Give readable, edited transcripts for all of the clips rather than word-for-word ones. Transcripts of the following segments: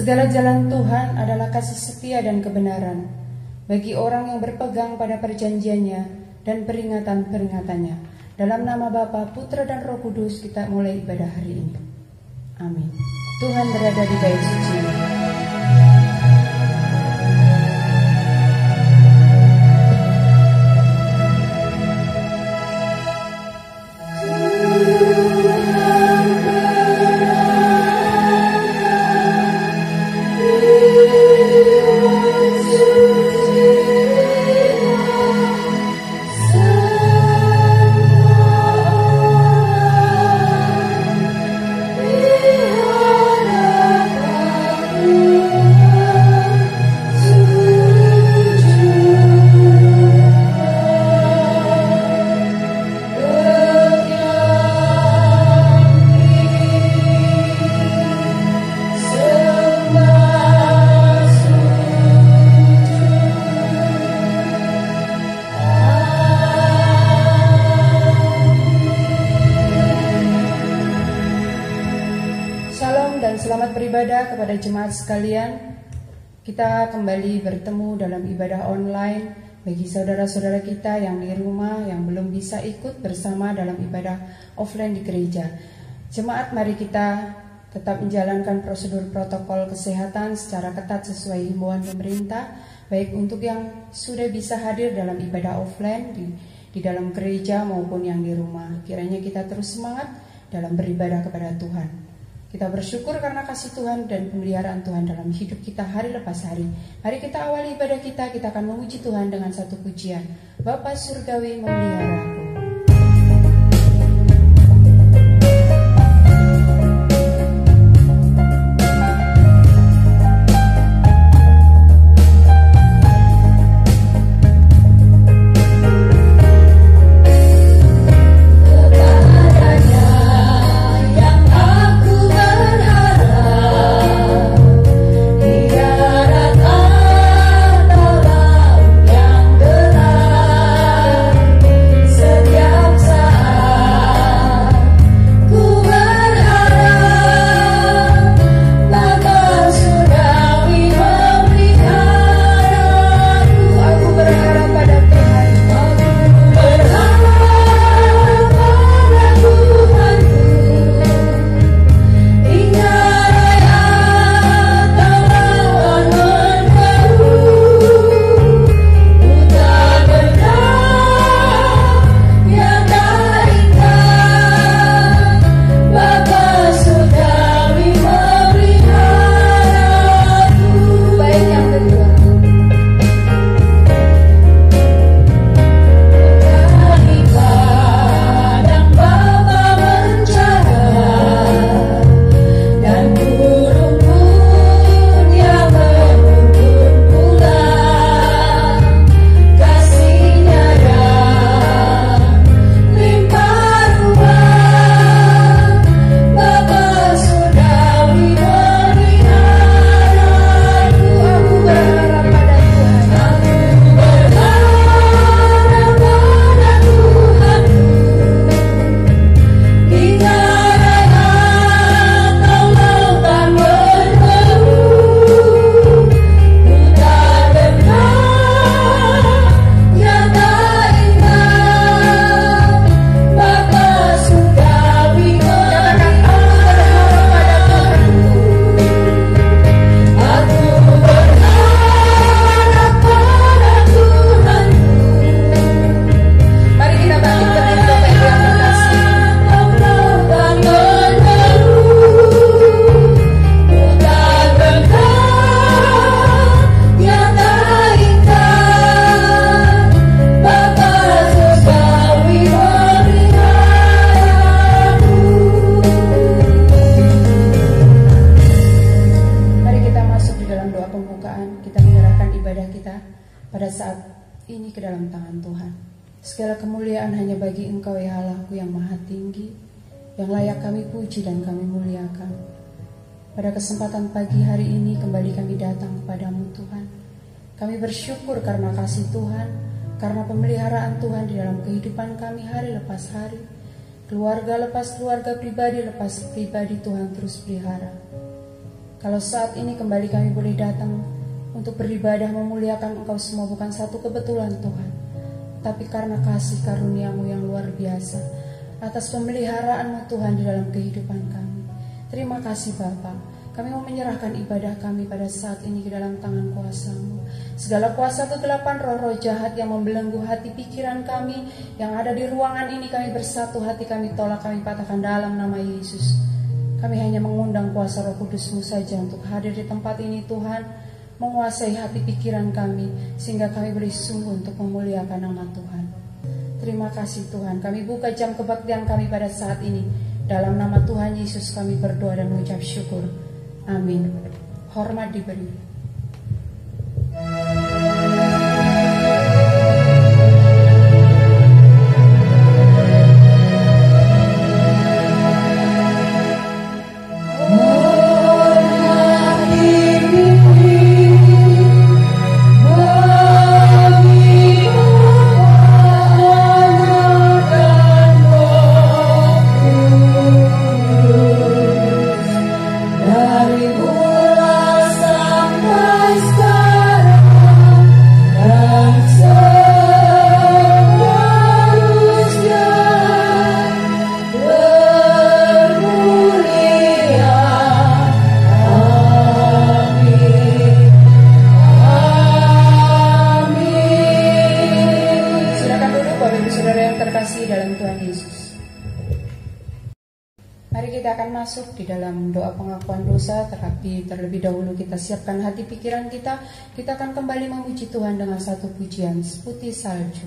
Segala jalan Tuhan adalah kasih setia dan kebenaran bagi orang yang berpegang pada perjanjiannya dan peringatan-peringatannya. Dalam nama Bapa, Putra dan Roh Kudus kita mulai ibadah hari ini. Amin. Tuhan berada di bait suci. Kepada jemaat sekalian, kita kembali bertemu dalam ibadah online. Bagi saudara-saudara kita yang di rumah yang belum bisa ikut bersama dalam ibadah offline di gereja, jemaat, mari kita tetap menjalankan prosedur protokol kesehatan secara ketat sesuai himbauan pemerintah, baik untuk yang sudah bisa hadir dalam ibadah offline di dalam gereja maupun yang di rumah. Kiranya kita terus semangat dalam beribadah kepada Tuhan. Kita bersyukur karena kasih Tuhan dan pemeliharaan Tuhan dalam hidup kita hari lepas hari. Mari kita awali ibadah kita akan memuji Tuhan dengan satu pujian. Bapa Surgawi memelihara aku. So Segala kemuliaan hanya bagi Engkau ya Allahku yang maha tinggi, yang layak kami puji dan kami muliakan. Pada kesempatan pagi hari ini kembali kami datang kepadamu Tuhan. Kami bersyukur karena kasih Tuhan, karena pemeliharaan Tuhan di dalam kehidupan kami hari lepas hari. Keluarga lepas keluarga, pribadi lepas pribadi, Tuhan terus pelihara. Kalau saat ini kembali kami boleh datang untuk beribadah memuliakan Engkau semua bukan satu kebetulan Tuhan, tapi karena kasih karunia-Mu yang luar biasa atas pemeliharaan-Mu Tuhan di dalam kehidupan kami. Terima kasih Bapa. Kami mau menyerahkan ibadah kami pada saat ini ke dalam tangan kuasa-Mu. Segala kuasa kegelapan roh-roh jahat yang membelenggu hati pikiran kami yang ada di ruangan ini, kami bersatu hati, kami tolak, kami patahkan dalam nama Yesus. Kami hanya mengundang kuasa Roh Kudus-Mu saja untuk hadir di tempat ini Tuhan, menguasai hati pikiran kami sehingga kami boleh sungguh untuk memuliakan nama Tuhan. Terima kasih Tuhan. Kami buka jam kebaktian kami pada saat ini. Dalam nama Tuhan Yesus kami berdoa dan mengucap syukur. Amin. Hormat diberi. Masuk di dalam doa pengakuan dosa, tetapi terlebih dahulu kita siapkan hati pikiran kita. Kita akan kembali memuji Tuhan dengan satu pujian, Seputih Salju.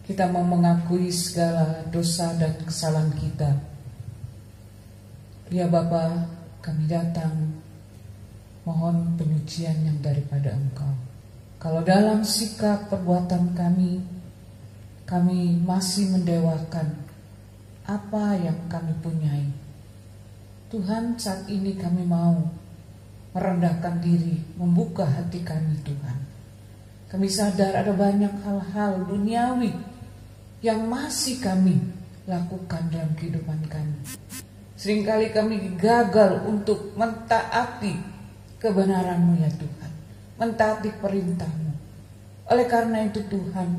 Kita mau mengakui segala dosa dan kesalahan kita. Ya Bapa, kami datang mohon penyucian yang daripada Engkau. Kalau dalam sikap perbuatan kami kami masih mendewakan apa yang kami punyai. Tuhan, saat ini kami mau merendahkan diri, membuka hati kami Tuhan. Kami sadar ada banyak hal-hal duniawi yang masih kami lakukan dalam kehidupan kami. Seringkali kami gagal untuk mentaati kebenaran-Mu ya Tuhan, mentaati perintah-Mu. Oleh karena itu Tuhan,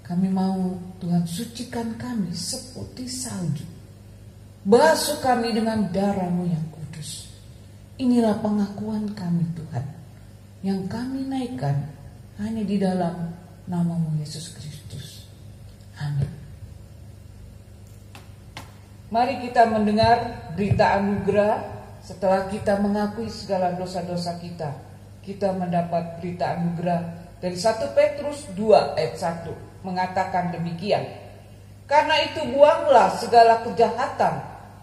kami mau Tuhan sucikan kami seputih salju. Basuh kami dengan darah-Mu yang kudus. Inilah pengakuan kami Tuhan, yang kami naikkan hanya di dalam nama-Mu Yesus Kristus. Amin. Mari kita mendengar berita anugerah. Setelah kita mengakui segala dosa-dosa kita, kita mendapat berita anugerah dari 1 Petrus 2 ayat 1 mengatakan demikian. Karena itu buanglah segala kejahatan,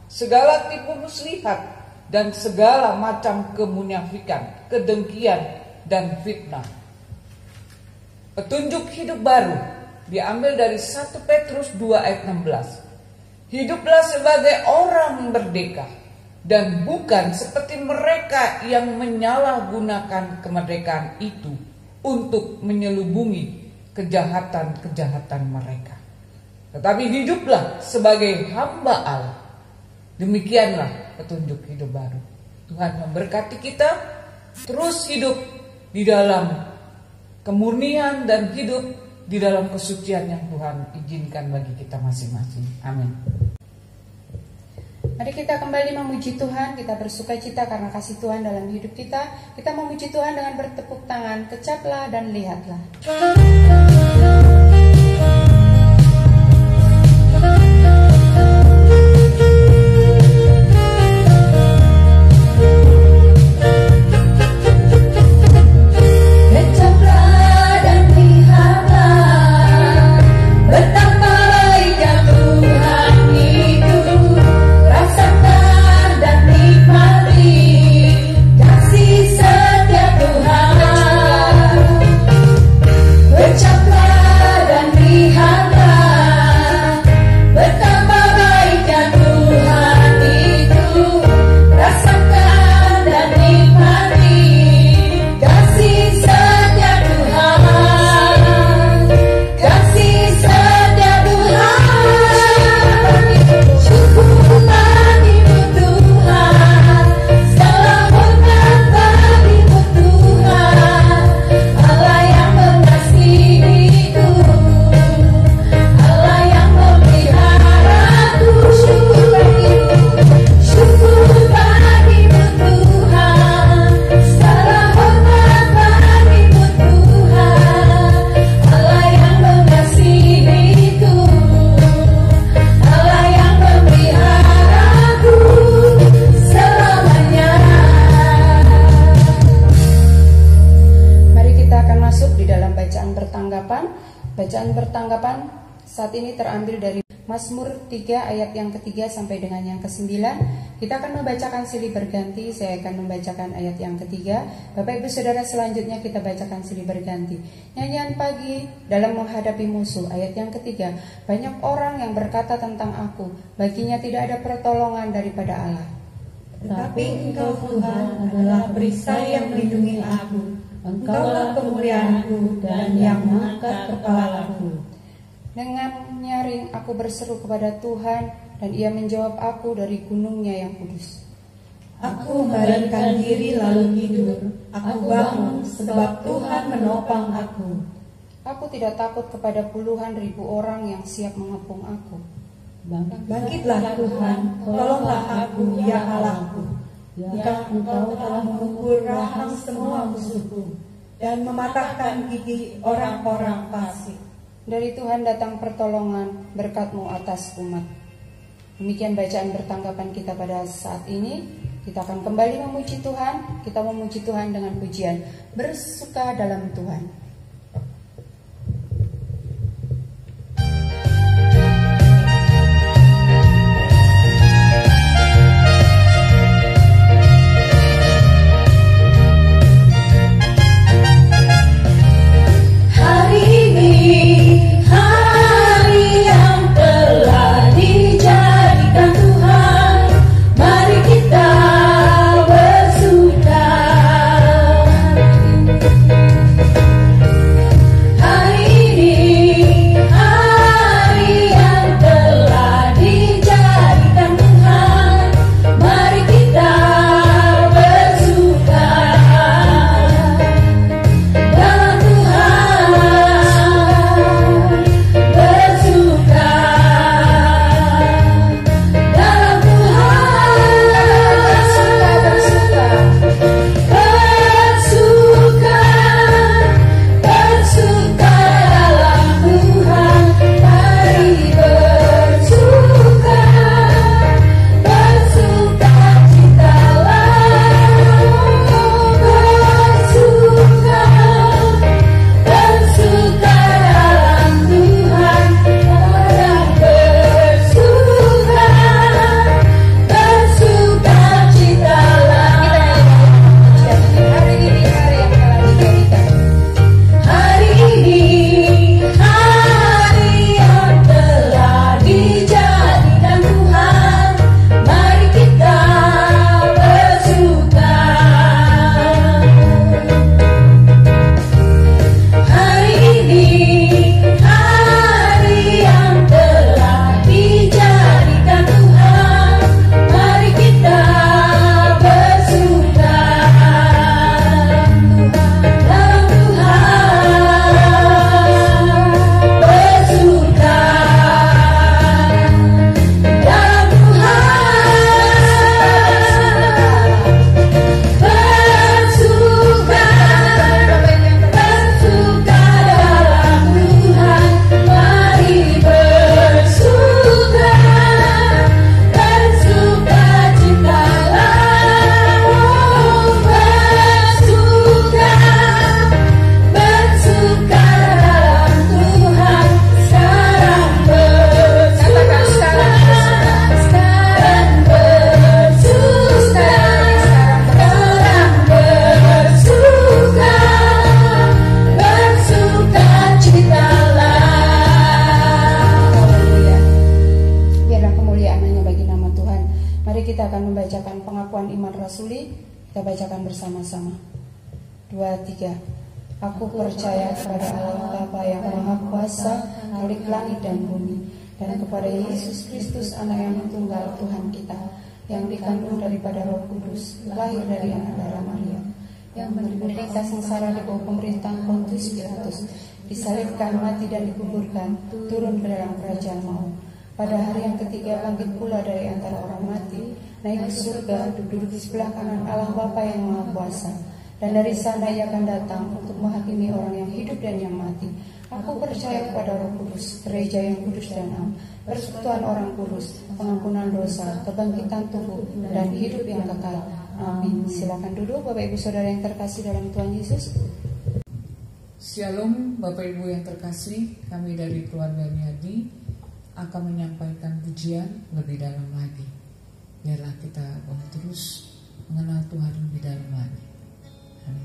segala tipu muslihat, dan segala macam kemunafikan, kedengkian, dan fitnah. Petunjuk hidup baru diambil dari 1 Petrus 2 ayat 16. Hiduplah sebagai orang merdeka, dan bukan seperti mereka yang menyalahgunakan kemerdekaan itu untuk menyelubungi kejahatan-kejahatan mereka. Tetapi hiduplah sebagai hamba Allah. Demikianlah petunjuk hidup baru. Tuhan memberkati kita terus hidup di dalam kemurnian dan hidup di dalam kesucian yang Tuhan izinkan bagi kita masing-masing. Amin. Mari kita kembali memuji Tuhan, kita bersuka cita karena kasih Tuhan dalam hidup kita. Kita memuji Tuhan dengan bertepuk tangan, kecaplah dan lihatlah. Bacaan pertanggapan saat ini terambil dari Mazmur 3 ayat yang ketiga sampai dengan yang ke-9. Kita akan membacakan silih berganti. Saya akan membacakan ayat yang ketiga. Bapak Ibu Saudara, selanjutnya kita bacakan silih berganti. Nyanyian pagi dalam menghadapi musuh, ayat yang ketiga. Banyak orang yang berkata tentang aku, baginya tidak ada pertolongan daripada Allah. Tetapi Engkau Tuhan adalah perisai yang melindungi aku. Engkaulah kemuliaanku dan yang mengangkat kepalaku. Dengan nyaring aku berseru kepada Tuhan, dan Ia menjawab aku dari gunungnya yang kudus. Aku membaringkan diri lalu tidur. Aku bangun sebab Tuhan menopang aku. Aku tidak takut kepada puluhan ribu orang yang siap mengepung aku. Bangkitlah Tuhan, tolonglah aku ya Allahku. Engkau telah memukul rahang semua musuhku dan mematahkan gigi orang-orang fasik. Dari Tuhan datang pertolongan, berkat-Mu atas umat. Demikian bacaan bertanggapan kita pada saat ini. Kita akan kembali memuji Tuhan. Kita memuji Tuhan dengan pujian bersuka dalam Tuhan. Hari ini kita akan membacakan pengakuan iman rasuli. Kita bacakan bersama-sama. 2, 3. Aku percaya kepada Allah Bapa yang Maha Kuasa, Khalik langit dan bumi, dan kepada Yesus Kristus, Anak yang tunggal Tuhan kita, yang dikandung daripada Roh Kudus, lahir dari anak darah Maria, yang menderita sengsara di bawah pemerintahan Pontius Pilatus, disalibkan, mati dan dikuburkan, turun ke dalam kerajaan maut. Pada hari yang ketiga bangkit pula dari antara orang mati, naik ke surga, duduk di sebelah kanan Allah Bapa yang Maha Kuasa. Dan dari sana ia akan datang untuk menghakimi orang yang hidup dan yang mati. Aku percaya kepada Roh Kudus, gereja yang kudus dan am, persekutuan orang kudus, pengampunan dosa, kebangkitan tubuh, dan hidup yang kekal. Amin. Silakan duduk Bapak Ibu Saudara yang terkasih dalam Tuhan Yesus. Shalom Bapak Ibu yang terkasih, kami dari keluarga Niadi akan menyampaikan pujian lebih dalam lagi. Biarlah kita boleh terus mengenal Tuhan lebih dalam lagi. Amin.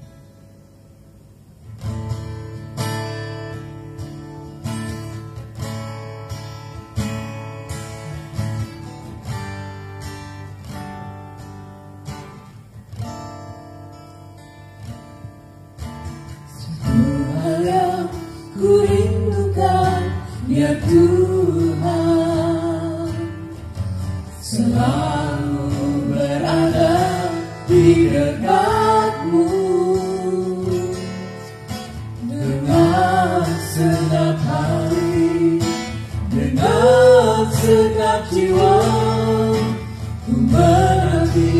Ku rindukan ya Tuhan, selalu berada di dekat-Mu dengan segenap hati, dengan segenap jiwa, ku menanti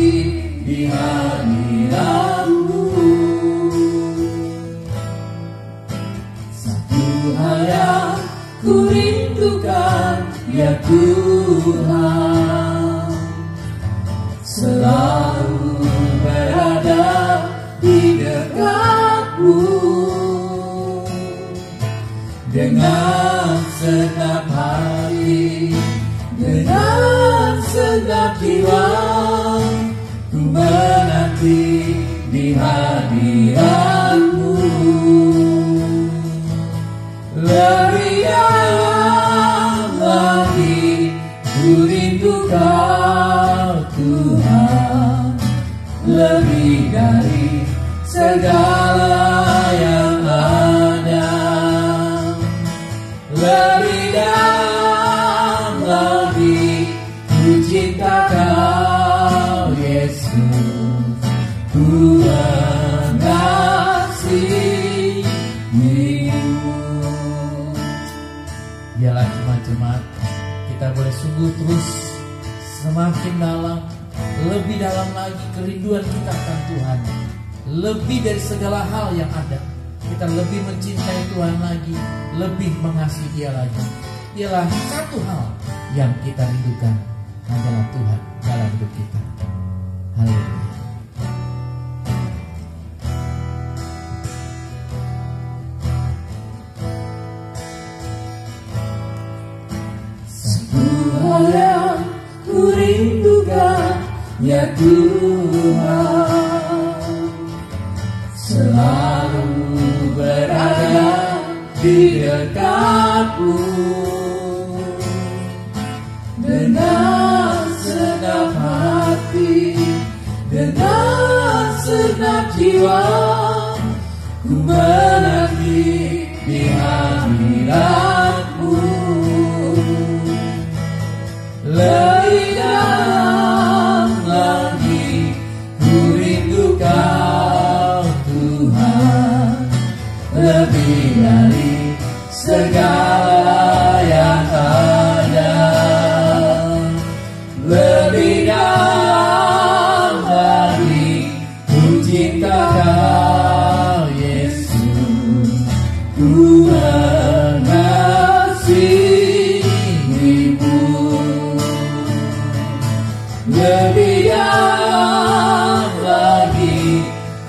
di hadirat-Mu. Yang ku rindukan ya Tuhan, selalu berada di dekat-Mu dengan segenap hati, dengan segenap jiwa, ku menanti di hadirat-Mu. Lebih dalam lagi ku rindu Kau Tuhan, lebih dari segala yang ada. Lebih dalam lagi ku cinta Kau Yesus, ku mengasihi-Mu. Biarlah jemaat-jemaat kita boleh sungguh terus semakin dalam, lebih dalam lagi kerinduan kita akan Tuhan. Lebih dari segala hal yang ada, kita lebih mencintai Tuhan lagi, lebih mengasihi Dia lagi. Ialah satu hal yang kita rindukan adalah Tuhan dalam hidup kita. Haleluya. Yang ku rindukan ya Tuhan, selalu berada di dekat-Mu dengan segenap hati, dengan segenap jiwa, ku menanti di hadirat-Mu. Lebih dalam lagi ku rindu Kau Tuhan, lebih dari segala yang ada. Lebih dalam lagi ku cinta Kau Yesus, ku mengasihi-Mu. Lebih dalam lagi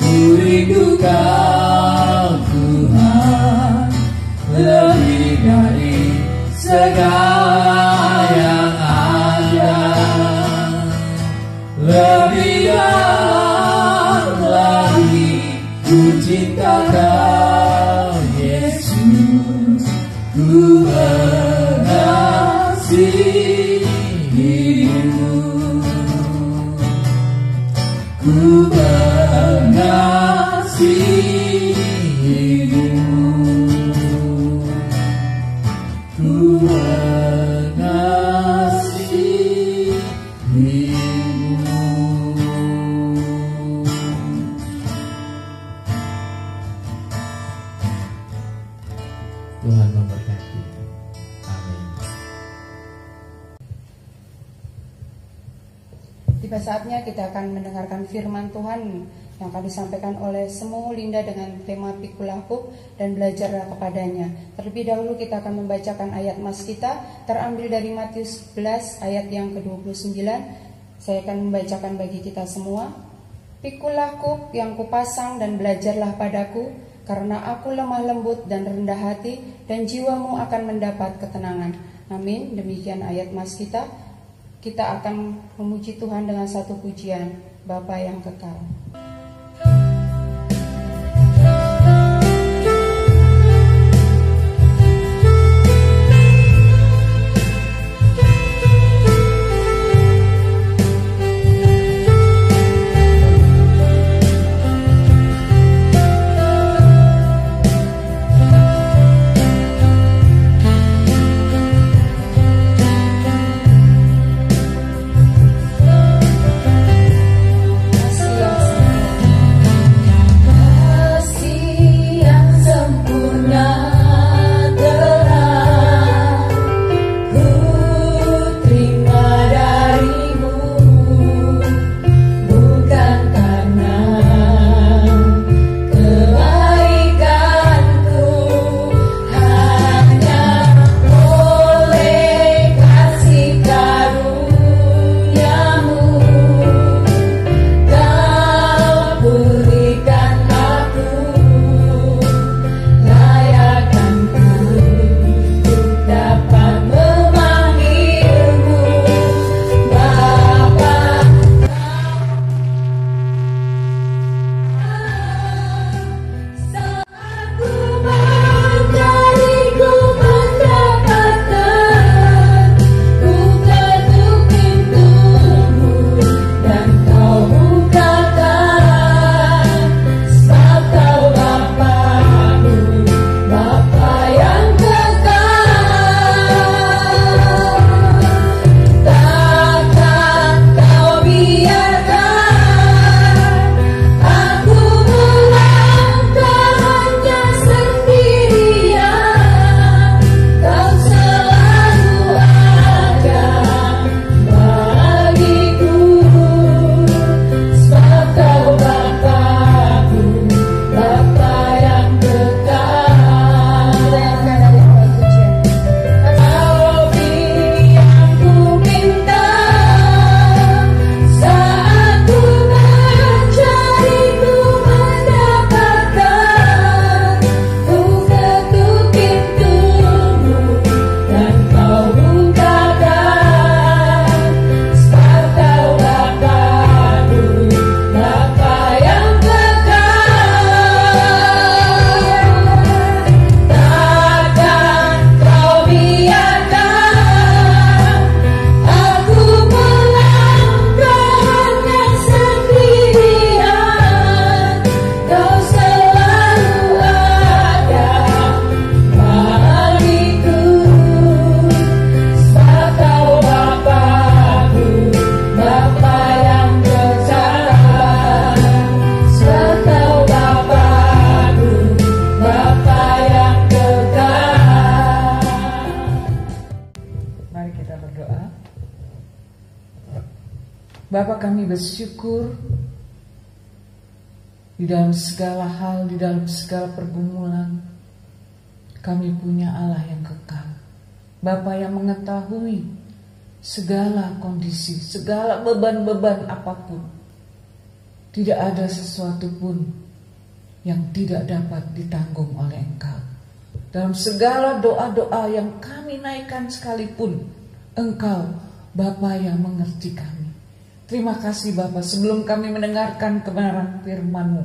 ku rindu Kau Tuhan, lebih dari segala yang ada. Lebih dalam lagi ku cinta Kau Yesus, ku mengasihi-Mu. ku mengasihimu, ku Tuhan memberkati. Amin. Tiba saatnya kita akan mendengarkan firman Tuhan yang akan disampaikan oleh Semu Linda dengan tema Pikul Aku dan belajarlah kepadanya. Terlebih dahulu kita akan membacakan ayat mas kita terambil dari Matius 11 ayat yang ke-29. Saya akan membacakan bagi kita semua. Pikul Aku yang kupasang dan belajarlah padaku, karena aku lemah lembut dan rendah hati, dan jiwamu akan mendapat ketenangan. Amin. Demikian ayat mas kita. Kita akan memuji Tuhan dengan satu pujian, Bapa yang kekal. Bapa, kami bersyukur di dalam segala hal, di dalam segala pergumulan, kami punya Allah yang kekal. Bapa yang mengetahui segala kondisi, segala beban-beban apapun. Tidak ada sesuatu pun yang tidak dapat ditanggung oleh Engkau. Dalam segala doa-doa yang kami naikkan sekalipun, Engkau Bapa yang mengerti kami. Terima kasih Bapa, sebelum kami mendengarkan kebenaran firman-Mu,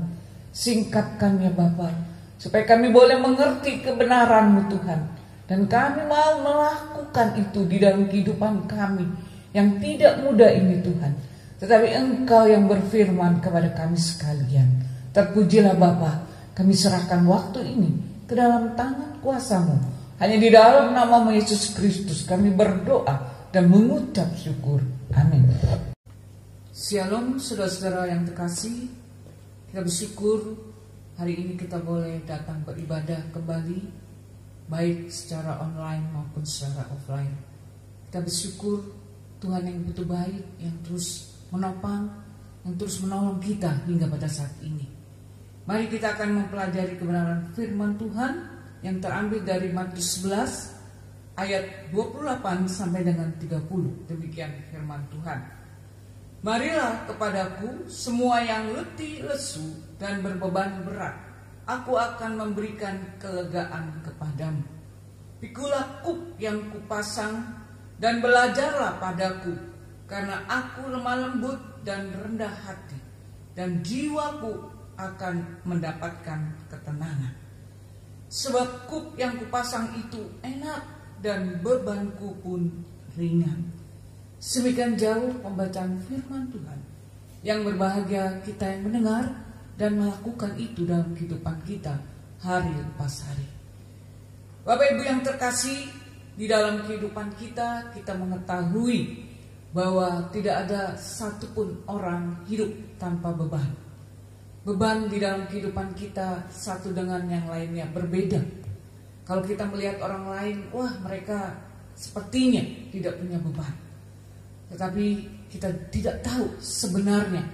singkatkan ya Bapa, supaya kami boleh mengerti kebenaran-Mu Tuhan. Dan kami mau melakukan itu di dalam kehidupan kami yang tidak mudah ini Tuhan. tetapi Engkau yang berfirman kepada kami sekalian. Terpujilah Bapa, kami serahkan waktu ini ke dalam tangan kuasa-Mu. Hanya di dalam nama Yesus Kristus kami berdoa dan mengucap syukur. Amin. Shalom saudara-saudara yang terkasih, kita bersyukur hari ini kita boleh datang beribadah kembali, baik secara online maupun secara offline. Kita bersyukur Tuhan yang begitu baik, yang terus menopang, yang terus menolong kita hingga pada saat ini. Mari kita akan mempelajari kebenaran firman Tuhan yang terambil dari Matius 11 ayat 28 sampai dengan 30. Demikian firman Tuhan. Marilah kepadaku semua yang letih lesu dan berbeban berat, aku akan memberikan kelegaan kepadamu. Pikulah kuk yang kupasang dan belajarlah padaku, karena aku lemah lembut dan rendah hati, dan jiwaku akan mendapatkan ketenangan. Sebab kuk yang kupasang itu enak dan bebanku pun ringan. Semikian jauh pembacaan firman Tuhan. Yang berbahagia kita yang mendengar dan melakukan itu dalam kehidupan kita hari lepas hari. Bapak Ibu yang terkasih, di dalam kehidupan kita mengetahui bahwa tidak ada satupun orang hidup tanpa beban. Beban di dalam kehidupan kita satu dengan yang lainnya berbeda. Kalau kita melihat orang lain, wah mereka sepertinya tidak punya beban. Tetapi kita tidak tahu sebenarnya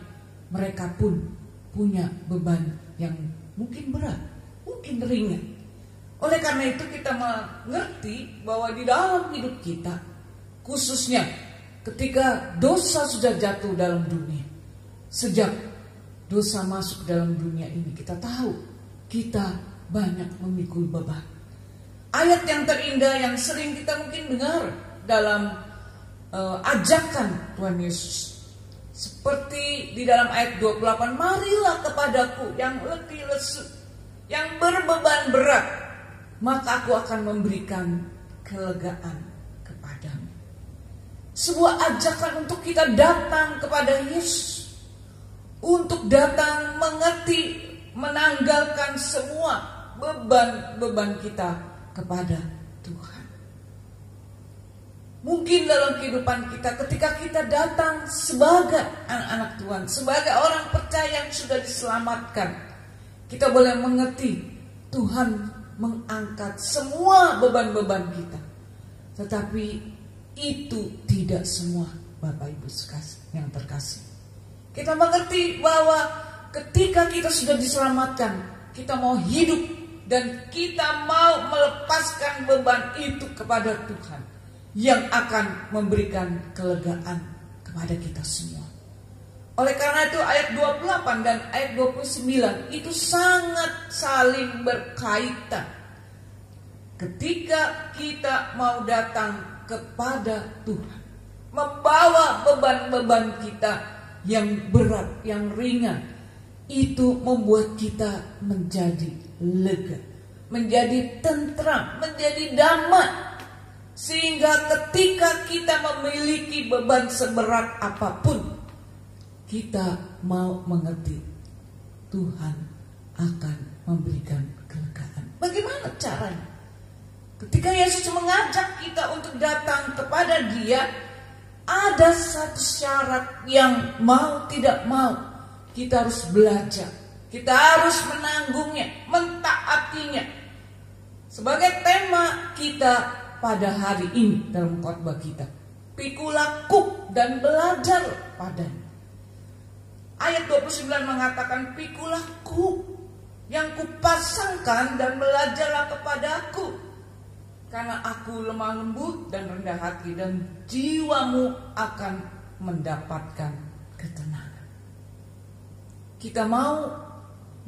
mereka pun punya beban yang mungkin berat, mungkin ringan. Oleh karena itu kita mengerti bahwa di dalam hidup kita, khususnya ketika dosa sudah jatuh dalam dunia, sejak dosa masuk dalam dunia ini, kita tahu kita banyak memikul beban. Ayat yang terindah yang sering kita mungkin dengar dalam ajakan Tuhan Yesus, seperti di dalam ayat 28, marilah kepadaku yang letih lesu, yang berbeban berat, maka aku akan memberikan kelegaan kepadamu. Sebuah ajakan untuk kita datang kepada Yesus, untuk datang mengerti, menanggalkan semua beban-beban kita kepada Tuhan. Mungkin dalam kehidupan kita, ketika kita datang sebagai anak-anak Tuhan, sebagai orang percaya yang sudah diselamatkan, kita boleh mengerti Tuhan mengangkat semua beban-beban kita. Tetapi itu tidak semua, Bapak Ibu yang terkasih. Kita mengerti bahwa ketika kita sudah diselamatkan, kita mau hidup dan kita mau melepaskan beban itu kepada Tuhan yang akan memberikan kelegaan kepada kita semua. Oleh karena itu ayat 28 dan ayat 29 itu sangat saling berkaitan. Ketika kita mau datang kepada Tuhan, membawa beban-beban kita yang berat, yang ringan, itu membuat kita menjadi lega, menjadi tentram, menjadi damai. Sehingga ketika kita memiliki beban seberat apapun, kita mau mengerti Tuhan akan memberikan kelegaan. Bagaimana caranya? Ketika Yesus mengajak kita untuk datang kepada Dia, ada satu syarat yang mau tidak mau kita harus belajar. Kita harus menanggungnya, mentaatinya. Sebagai tema kita pada hari ini dalam khotbah kita, pikulah kuk dan belajar padanya. Ayat 29 mengatakan, pikulah kuk yang kupasangkan dan belajarlah kepadaku, karena aku lemah lembut dan rendah hati, dan jiwamu akan mendapatkan ketenangan. Kita mau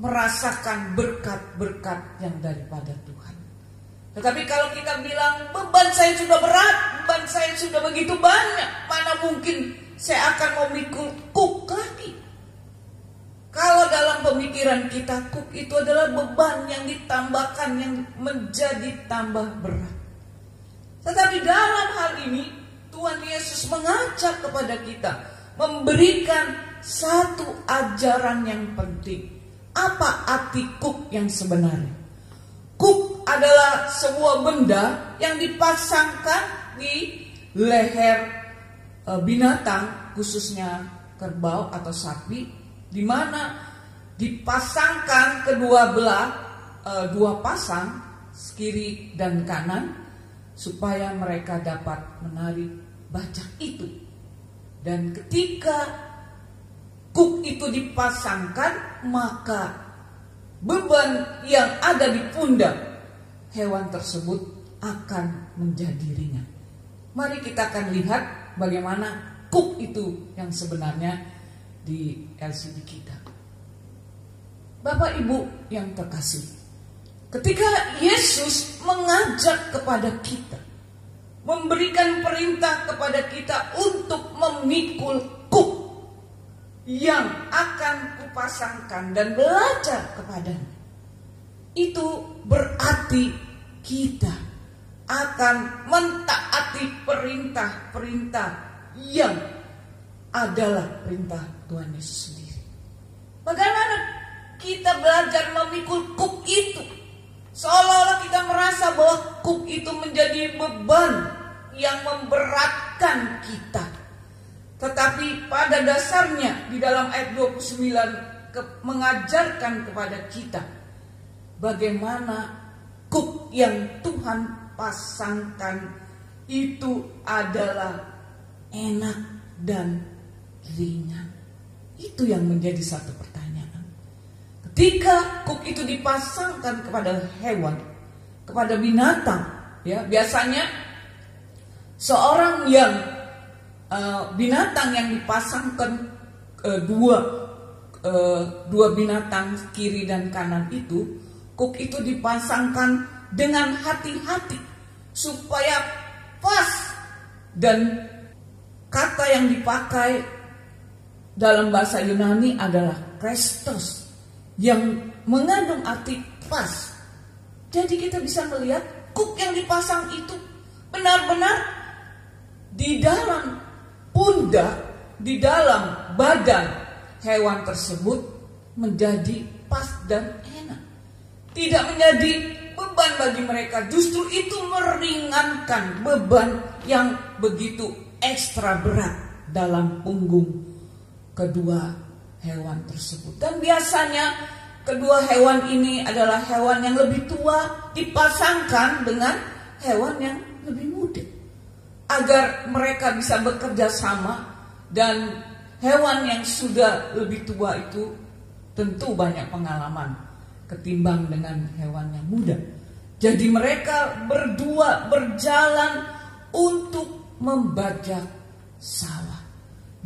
merasakan berkat-berkat yang daripada Tuhan. Tetapi kalau kita bilang, beban saya sudah berat, beban saya sudah begitu banyak, mana mungkin saya akan memikul kuk lagi. Kalau dalam pemikiran kita, kuk itu adalah beban yang ditambahkan, yang menjadi tambah berat. Tetapi dalam hal ini Tuhan Yesus mengajak kepada kita memberikan satu ajaran yang penting. Apa arti kuk yang sebenarnya? Kuk adalah sebuah benda yang dipasangkan di leher binatang, khususnya kerbau atau sapi, di mana dipasangkan kedua belah, dua pasang kiri dan kanan, supaya mereka dapat menarik bajak itu. Dan ketika kuk itu dipasangkan, maka beban yang ada di pundak hewan tersebut akan menjadi ringan. Mari kita akan lihat bagaimana kuk itu yang sebenarnya di LCD kita. Bapak Ibu yang terkasih, ketika Yesus mengajak kepada kita, memberikan perintah kepada kita untuk memikul kuk yang akan kupasangkan dan belajar kepadanya, itu berarti kita akan mentaati perintah-perintah yang adalah perintah Tuhan Yesus sendiri. Bagaimana kita belajar memikul kuk itu? Seolah-olah kita merasa bahwa kuk itu menjadi beban yang memberatkan kita. Tetapi pada dasarnya di dalam ayat 29 mengajarkan kepada kita bagaimana kuk yang Tuhan pasangkan itu adalah enak dan ringan. Itu yang menjadi satu pertanyaan. Ketika kuk itu dipasangkan kepada hewan, kepada binatang, ya biasanya seorang yang binatang yang dipasangkan dua binatang kiri dan kanan itu, kuk itu dipasangkan dengan hati-hati supaya pas, dan kata yang dipakai dalam bahasa Yunani adalah Kristos yang mengandung arti pas. Jadi kita bisa melihat kuk yang dipasang itu benar-benar di dalam pundak, di dalam badan hewan tersebut menjadi pas dan enak. Tidak menjadi beban bagi mereka, justru itu meringankan beban yang begitu ekstra berat dalam punggung kedua hewan tersebut. Dan biasanya kedua hewan ini adalah hewan yang lebih tua dipasangkan dengan hewan yang lebih muda, agar mereka bisa bekerja sama. Dan hewan yang sudah lebih tua itu tentu banyak pengalaman ketimbang dengan hewan yang muda. Jadi mereka berdua berjalan untuk membajak sawah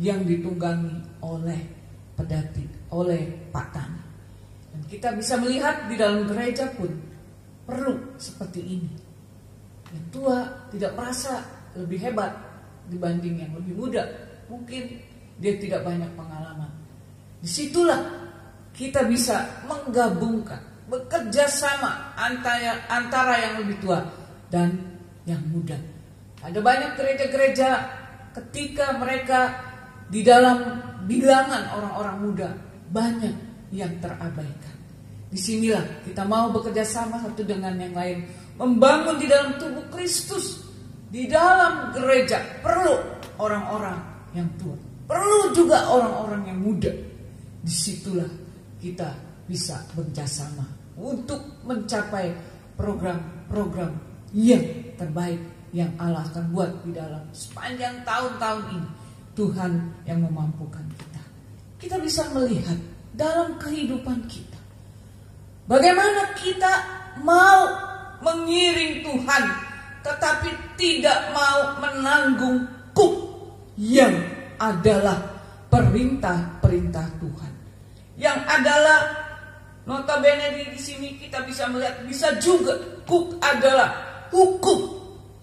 yang ditunggangi oleh pedati, oleh Pak Tani. Dan kita bisa melihat di dalam gereja pun perlu seperti ini. Yang tua tidak merasa lebih hebat dibanding yang lebih muda. Mungkin dia tidak banyak pengalaman. Disitulah kita bisa menggabungkan, bekerja sama antara yang lebih tua dan yang muda. Ada banyak gereja-gereja ketika mereka di dalam bilangan orang-orang muda banyak yang terabaikan. Disinilah kita mau bekerja sama satu dengan yang lain, membangun di dalam tubuh Kristus. Di dalam gereja perlu orang-orang yang tua, perlu juga orang-orang yang muda. Disitulah kita bisa bekerjasama untuk mencapai program-program yang terbaik yang Allah akan buat di dalam sepanjang tahun-tahun ini. Tuhan yang memampukan kita. Kita bisa melihat dalam kehidupan kita bagaimana kita mau mengiring Tuhan, tetapi tidak mau menanggung kuk yang adalah perintah-perintah Tuhan, yang adalah notabene di sini kita bisa melihat, bisa juga kuk adalah hukum.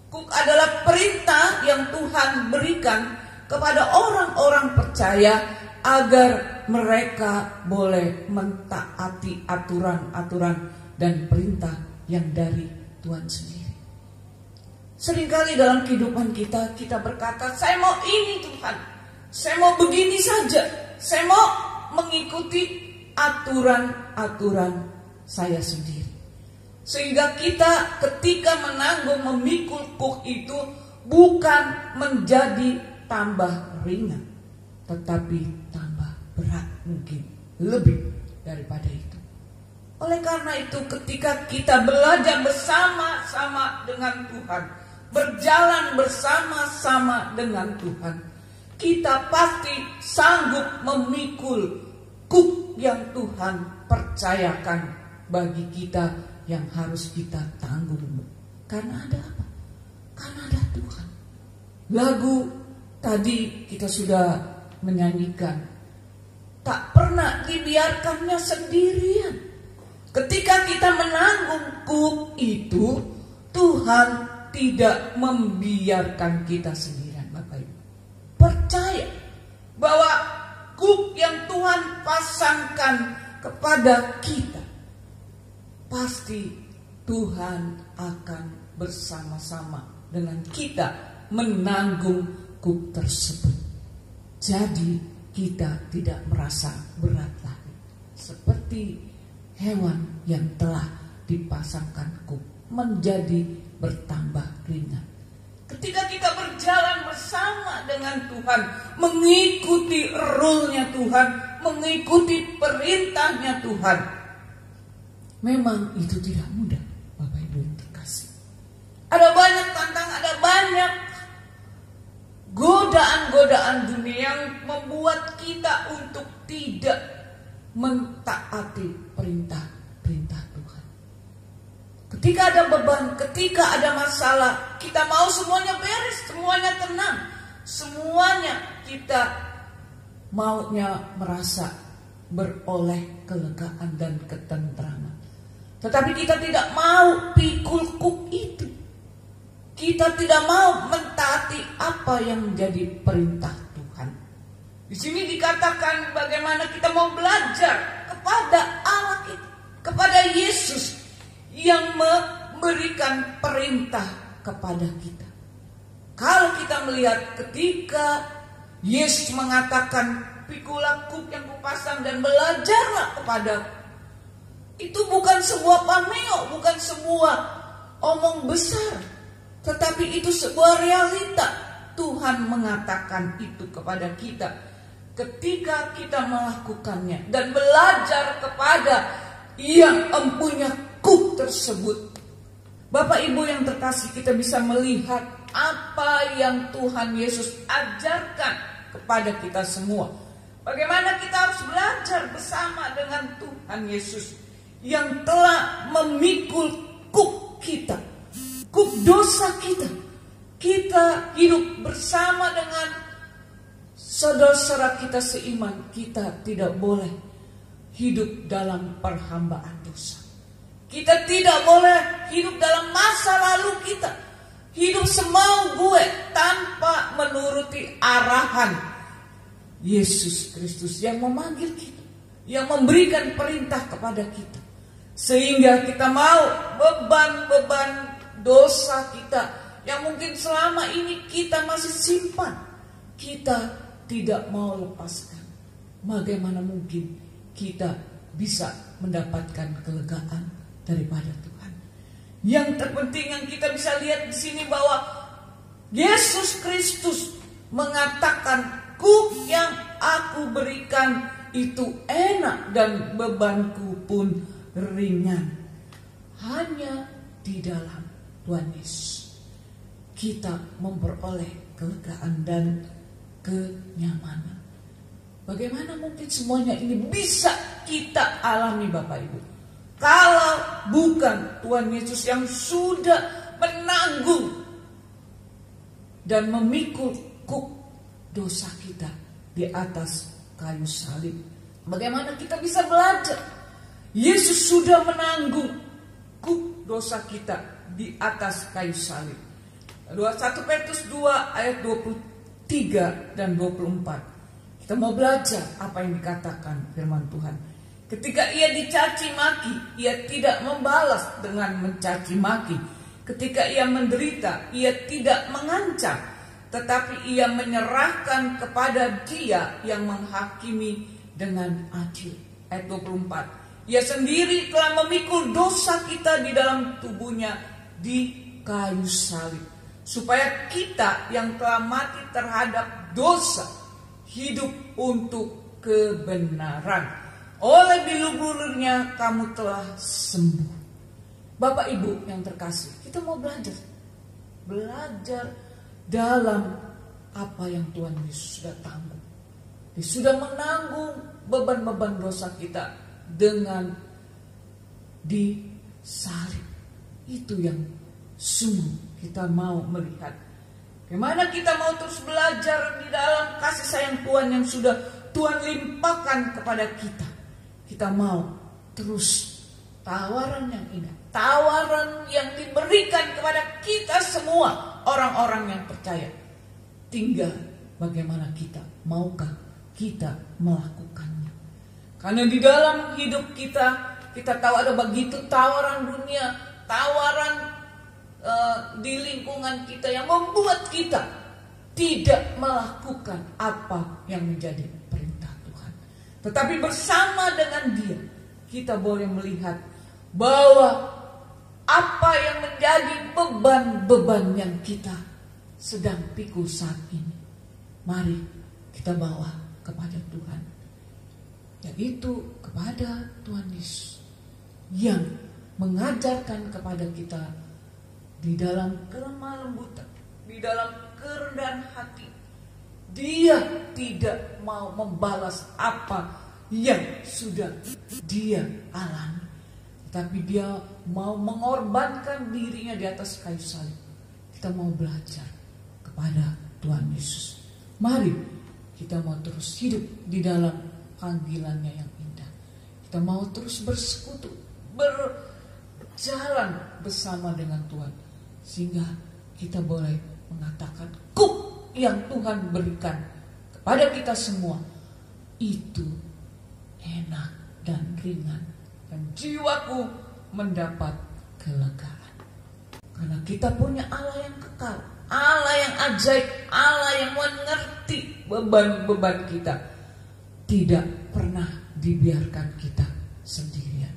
Kuk adalah perintah yang Tuhan berikan kepada orang-orang percaya agar mereka boleh mentaati aturan-aturan dan perintah yang dari Tuhan sendiri. Seringkali dalam kehidupan kita berkata, saya mau ini Tuhan, Saya mau begini saja. Saya mau mengikuti aturan-aturan saya sendiri. Sehingga kita ketika menanggung memikul kuk itu bukan menjadi tambah ringan, tetapi tambah berat, mungkin lebih daripada itu. Oleh karena itu ketika kita belajar bersama-sama dengan Tuhan, berjalan bersama-sama dengan Tuhan, kita pasti sanggup memikul kuk yang Tuhan percayakan bagi kita yang harus kita tanggung. Karena ada apa? Karena ada Tuhan. Lagu tadi kita sudah menyanyikan, tak pernah dibiarkannya sendirian. Ketika kita menanggung kuk itu, Tuhan tidak membiarkan kita sendirian, Bapak Ibu. Percaya bahwa kuk yang Tuhan pasangkan kepada kita, pasti Tuhan akan bersama-sama dengan kita menanggung kuk tersebut. Jadi kita tidak merasa berat lagi, seperti hewan yang telah dipasangkan kuk menjadi bertambah ringan. Ketika kita berjalan bersama dengan Tuhan, mengikuti rule-nya Tuhan, mengikuti perintahnya Tuhan, memang itu tidak mudah, Bapak Ibu yang terkasih. Ada banyak tantangan, ada banyak godaan-godaan dunia yang membuat kita untuk tidak mentaati perintah-perintah Tuhan. Ketika ada beban, ketika ada masalah, kita mau semuanya beres, semuanya tenang, semuanya kita maunya merasa beroleh kelegaan dan ketentraman. Tetapi kita tidak mau pikul kuk itu. Kita tidak mau mentaati apa yang menjadi perintah Tuhan. Di sini dikatakan bagaimana kita mau belajar kepada Allah kita, kepada Yesus yang memberikan perintah kepada kita. Kalau kita melihat ketika Yesus mengatakan, pikulah kuk yang kupasang dan belajarlah kepadaku, itu bukan sebuah pameo, bukan sebuah omong besar, tetapi itu sebuah realita. Tuhan mengatakan itu kepada kita ketika kita melakukannya dan belajar kepada yang mempunyai kuk tersebut. Bapak Ibu yang terkasih, kita bisa melihat apa yang Tuhan Yesus ajarkan kepada kita semua. Bagaimana kita harus belajar bersama dengan Tuhan Yesus yang telah memikul kuk kita, kuk dosa kita. Kita hidup bersama dengan saudara-saudara kita seiman. Kita tidak boleh hidup dalam perhambaan dosa. Kita tidak boleh hidup dalam masa lalu kita, hidup semau gue tanpa menuruti arahan Yesus Kristus yang memanggil kita, yang memberikan perintah kepada kita. Sehingga kita mau beban-beban dosa kita yang mungkin selama ini kita masih simpan, kita tidak mau lepaskan. Bagaimana mungkin kita bisa mendapatkan kelegaan daripada Tuhan? Yang terpenting yang kita bisa lihat di sini bahwa Yesus Kristus mengatakan, kuk yang aku berikan itu enak dan bebanku pun ringan. Hanya di dalam Tuhan Yesus kita memperoleh kelegaan dan kenyamanan. Bagaimana mungkin semuanya ini bisa kita alami, Bapak Ibu, kalau bukan Tuhan Yesus yang sudah menanggung dan memikul kuk dosa kita di atas kayu salib? Bagaimana kita bisa belajar? Yesus sudah menanggung kuk dosa kita di atas kayu salib. 1 Petrus 2 ayat 23 dan 24. Kita mau belajar apa yang dikatakan firman Tuhan. Ketika ia dicaci maki, ia tidak membalas dengan mencaci maki. Ketika ia menderita, ia tidak mengancam, tetapi ia menyerahkan kepada Dia yang menghakimi dengan adil. Ayat 24. Ia sendiri telah memikul dosa kita di dalam tubuhnya di kayu salib, supaya kita yang telah mati terhadap dosa hidup untuk kebenaran. Oleh bilur-bilurnya kamu telah sembuh. Bapak Ibu yang terkasih, kita mau belajar dalam apa yang Tuhan Yesus sudah tanggung. Dia sudah menanggung beban-beban dosa kita dengan disalib. Itu yang sungguh kita mau melihat. Bagaimana kita mau terus belajar di dalam kasih sayang Tuhan yang sudah Tuhan limpahkan kepada kita. Kita mau terus tawaran yang indah, tawaran yang diberikan kepada kita semua orang-orang yang percaya. Tinggal bagaimana kita, maukah kita melakukannya. Karena di dalam hidup kita tahu ada begitu tawaran dunia, tawaran di lingkungan kita yang membuat kita tidak melakukan apa yang menjadi perintah Tuhan. Tetapi bersama dengan Dia, kita boleh melihat bahwa apa yang menjadi beban-beban yang kita sedang pikul saat ini, mari kita bawa kepada Tuhan, yaitu kepada Tuhan Yesus yang mengajarkan kepada kita di dalam kelemah lembutan, di dalam kerendahan hati. Dia tidak mau membalas apa yang sudah Dia alami, tapi Dia mau mengorbankan dirinya di atas kayu salib. Kita mau belajar kepada Tuhan Yesus. Mari kita mau terus hidup di dalam panggilannya yang indah. Kita mau terus bersekutu, berjalan bersama dengan Tuhan, sehingga kita boleh mengatakan kup yang Tuhan berikan kepada kita semua itu enak dan ringan, dan jiwaku mendapat kelegaan. Karena kita punya Allah yang kekal, Allah yang ajaib, Allah yang mengerti beban-beban kita, tidak pernah dibiarkan kita sendirian,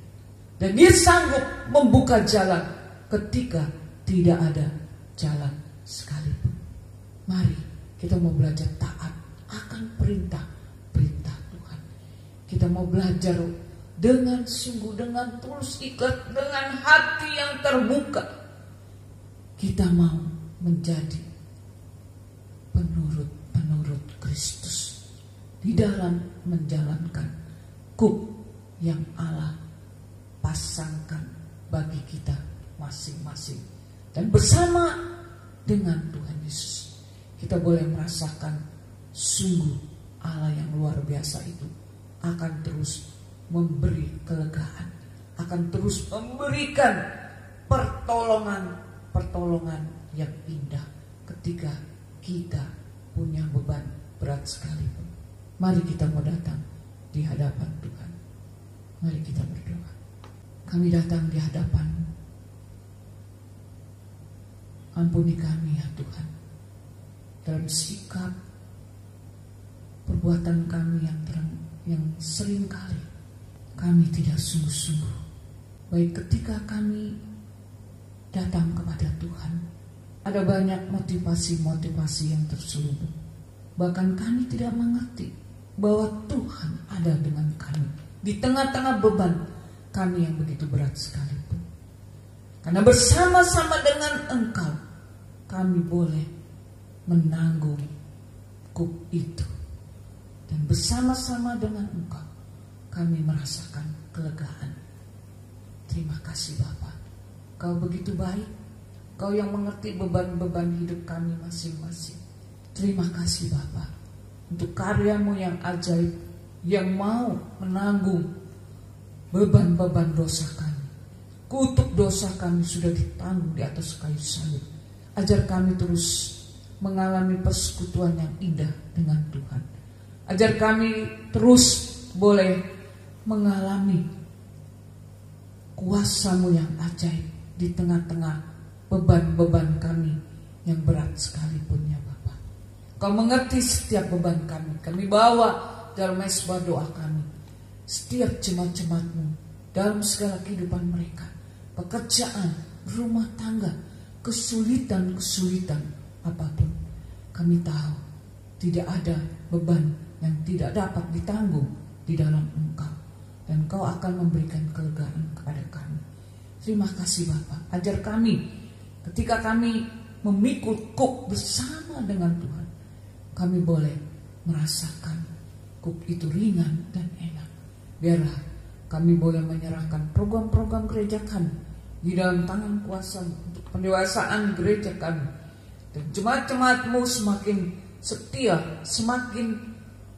dan Dia sanggup membuka jalan ketika tidak ada jalan sekalipun. Mari kita mau belajar taat akan perintah-perintah Tuhan. Kita mau belajar dengan sungguh, dengan tulus ikhlas, dengan hati yang terbuka. Kita mau menjadi penurut Kristus di dalam menjalankan kuk yang Allah pasangkan bagi kita masing-masing. Dan bersama dengan Tuhan Yesus, kita boleh merasakan sungguh Allah yang luar biasa itu akan terus memberi kelegaan, akan terus memberikan pertolongan yang indah ketika kita punya beban berat sekalipun. Mari kita mau datang di hadapan Tuhan. Mari kita berdoa. Kami datang di hadapan-Mu. Ampuni kami ya Tuhan, dalam sikap perbuatan kami yang sering kali kami tidak sungguh-sungguh. Baik ketika kami datang kepada Tuhan, ada banyak motivasi-motivasi yang terselubung. Bahkan kami tidak mengerti bahwa Tuhan ada dengan kami di tengah-tengah beban kami yang begitu berat sekalipun. Karena bersama-sama dengan Engkau kami boleh menanggung kuk itu. Dan bersama-sama dengan Engkau kami merasakan kelegaan. Terima kasih Bapa, Kau begitu baik, Kau yang mengerti beban-beban hidup kami masing-masing. Terima kasih Bapa untuk karya-Mu yang ajaib, yang mau menanggung beban-beban dosa kami. Kutuk dosa kami sudah ditanggung di atas kayu salib. Ajar kami terus mengalami persekutuan yang indah dengan Tuhan. Ajar kami terus boleh mengalami kuasa-Mu yang ajaib di tengah-tengah beban-beban kami yang berat sekalipun ya Bapa. Kau mengerti setiap beban kami. Kami bawa dalam mesbah doa kami setiap jemaat-jemaat-Mu dalam segala kehidupan mereka, pekerjaan, rumah tangga, kesulitan-kesulitan apapun. Kami tahu tidak ada beban yang tidak dapat ditanggung di dalam Engkau, dan Kau akan memberikan kelegaan kepada kami. Terima kasih Bapa. Ajar kami ketika kami memikul kuk bersama dengan Tuhan, kami boleh merasakan kuk itu ringan dan enak. Biarlah kami boleh menyerahkan program-program gereja kami di dalam tangan kuasa untuk pendewasaan gereja kami. Dan jemaat-jemaat-Mu semakin setia, semakin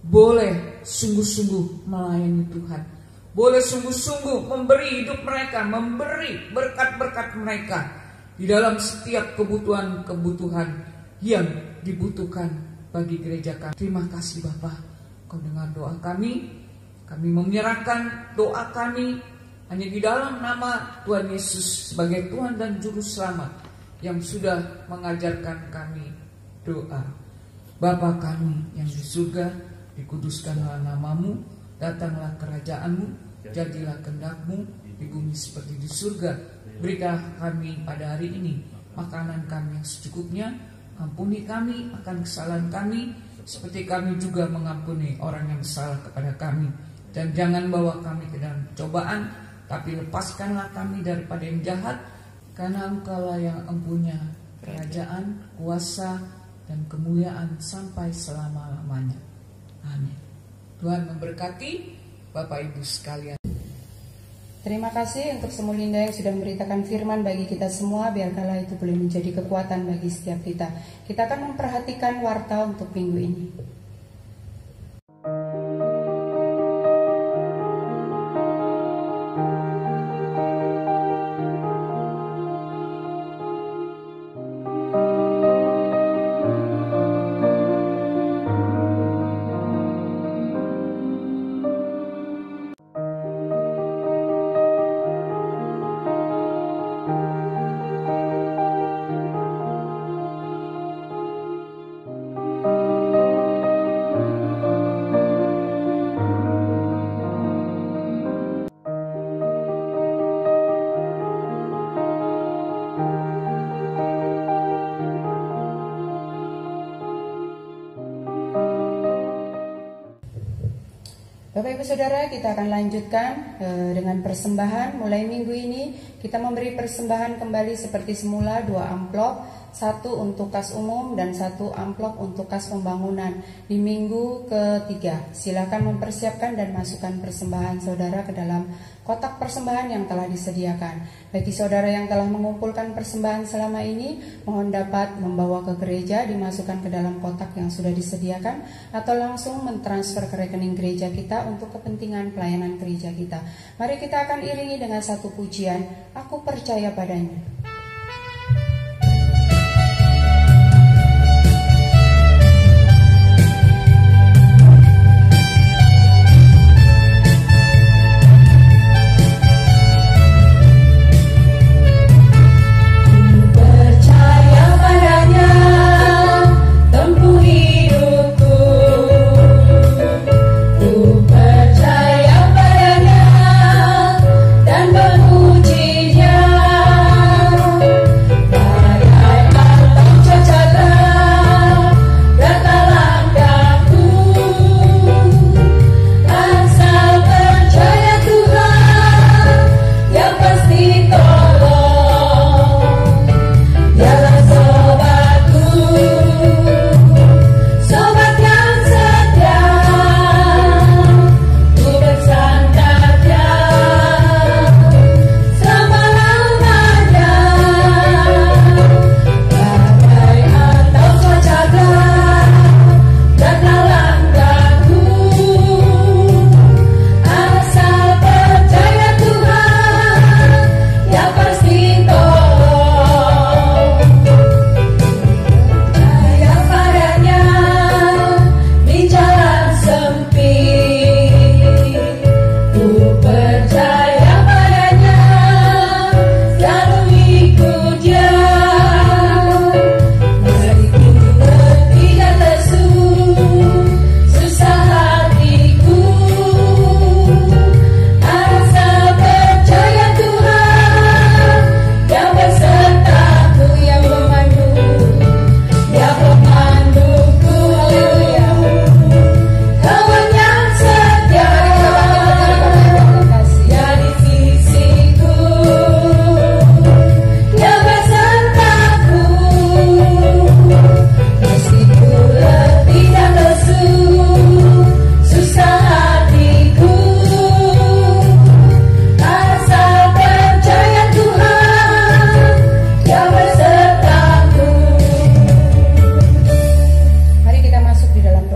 boleh sungguh-sungguh melayani Tuhan. Boleh sungguh-sungguh memberi hidup mereka, memberi berkat-berkat mereka di dalam setiap kebutuhan-kebutuhan yang dibutuhkan bagi gereja kami. Terima kasih Bapa, Kau dengar doa kami. Kami menyerahkan doa kami hanya di dalam nama Tuhan Yesus sebagai Tuhan dan Juru Selamat yang sudah mengajarkan kami doa. Bapa kami yang di surga, dikuduskanlah nama-Mu, datanglah kerajaan-Mu, jadilah kehendak-Mu di bumi seperti di surga. Berikanlah kami pada hari ini makanan kami yang secukupnya. Ampuni kami akan kesalahan kami, seperti kami juga mengampuni orang yang salah kepada kami. Dan jangan bawa kami ke dalam cobaan, tapi lepaskanlah kami daripada yang jahat, karena Engkaulah yang empunya kerajaan, kuasa, dan kemuliaan sampai selama-lamanya. Amin. Tuhan memberkati Bapak Ibu sekalian. Terima kasih untuk Semu Linda yang sudah memberitakan firman bagi kita semua. Biarkanlah itu boleh menjadi kekuatan bagi setiap kita. Kita akan memperhatikan warta untuk minggu ini. Bapak Ibu Saudara, kita akan lanjutkan dengan persembahan. Mulai minggu ini kita memberi persembahan kembali seperti semula, 2 amplop, 1 untuk kas umum dan 1 amplop untuk kas pembangunan di minggu ketiga. Silakan mempersiapkan dan masukkan persembahan saudara ke dalam kotak persembahan yang telah disediakan. Bagi saudara yang telah mengumpulkan persembahan selama ini, mohon dapat membawa ke gereja, dimasukkan ke dalam kotak yang sudah disediakan, atau langsung mentransfer ke rekening gereja kita untuk kepentingan pelayanan gereja kita. Mari kita akan iringi dengan satu pujian, Aku Percaya Padanya. Dan memujinya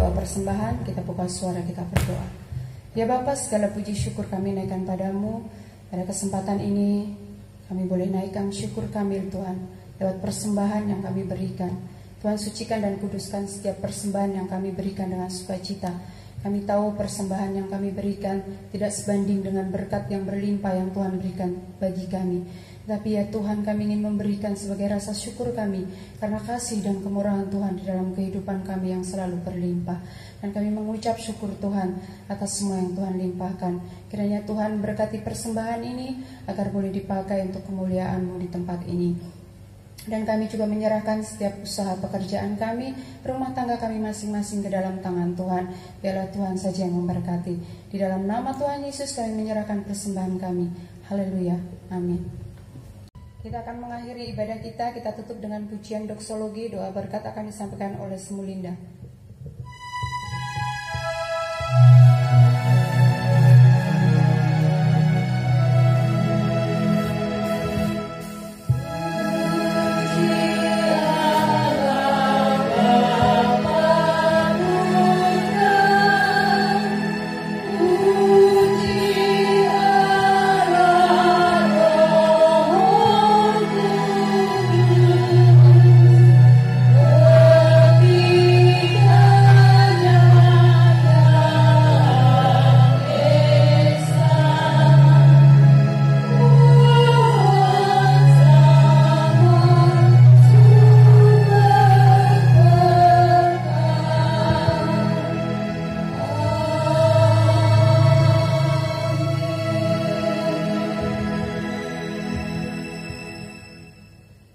doa persembahan, kita buka suara, kita berdoa. Ya Bapa, segala puji syukur kami naikkan padamu. Pada kesempatan ini kami boleh naikkan syukur kami Tuhan lewat persembahan yang kami berikan. Tuhan, sucikan dan kuduskan setiap persembahan yang kami berikan dengan sukacita. Kami tahu persembahan yang kami berikan tidak sebanding dengan berkat yang berlimpah yang Tuhan berikan bagi kami. Tapi ya Tuhan, kami ingin memberikan sebagai rasa syukur kami karena kasih dan kemurahan Tuhan di dalam kehidupan kami yang selalu berlimpah. Dan kami mengucap syukur Tuhan atas semua yang Tuhan limpahkan. Kiranya Tuhan berkati persembahan ini agar boleh dipakai untuk kemuliaan-Mu di tempat ini. Dan kami juga menyerahkan setiap usaha pekerjaan kami, rumah tangga kami masing-masing ke dalam tangan Tuhan. Biarlah Tuhan saja yang memberkati. Di dalam nama Tuhan Yesus kami menyerahkan persembahan kami. Haleluya. Amin. Kita akan mengakhiri ibadah kita tutup dengan pujian doksologi. Doa berkat akan disampaikan oleh Semulinda.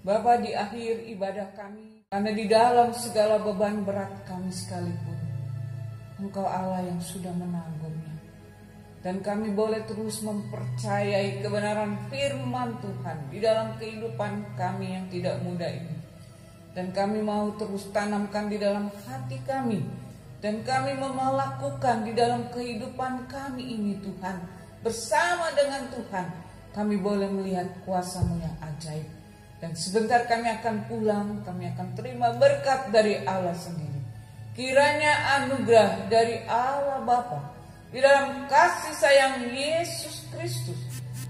Bapa, di akhir ibadah kami, karena di dalam segala beban berat kami sekalipun, Engkau Allah yang sudah menanggungnya. Dan kami boleh terus mempercayai kebenaran firman Tuhan di dalam kehidupan kami yang tidak mudah ini. Dan kami mau terus tanamkan di dalam hati kami. Dan kami mau melakukan di dalam kehidupan kami ini Tuhan. Bersama dengan Tuhan, kami boleh melihat kuasa-Mu yang ajaib. Dan sebentar kami akan pulang, kami akan terima berkat dari Allah sendiri. Kiranya anugerah dari Allah Bapa di dalam kasih sayang Yesus Kristus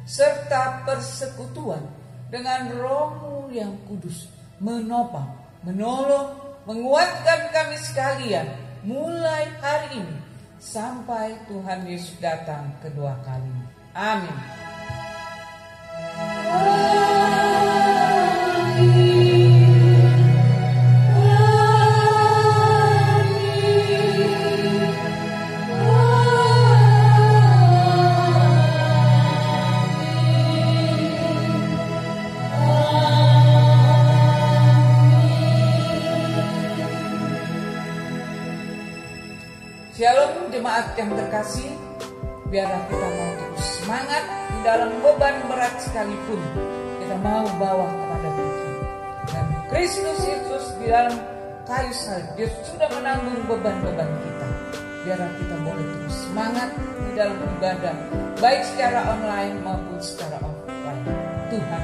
serta persekutuan dengan Roh-Mu yang kudus menopang, menolong, menguatkan kami sekalian mulai hari ini sampai Tuhan Yesus datang kedua kalinya. Amin. Shalom jemaat yang terkasih, biarlah kita mau terus semangat di dalam beban berat sekalipun kita mau bawa kepada Tuhan. Dan Kristus Yesus di dalam kayu salib, Dia sudah menanggung beban-beban kita. Biarlah kita boleh terus semangat di dalam ibadah, baik secara online maupun secara offline. Tuhan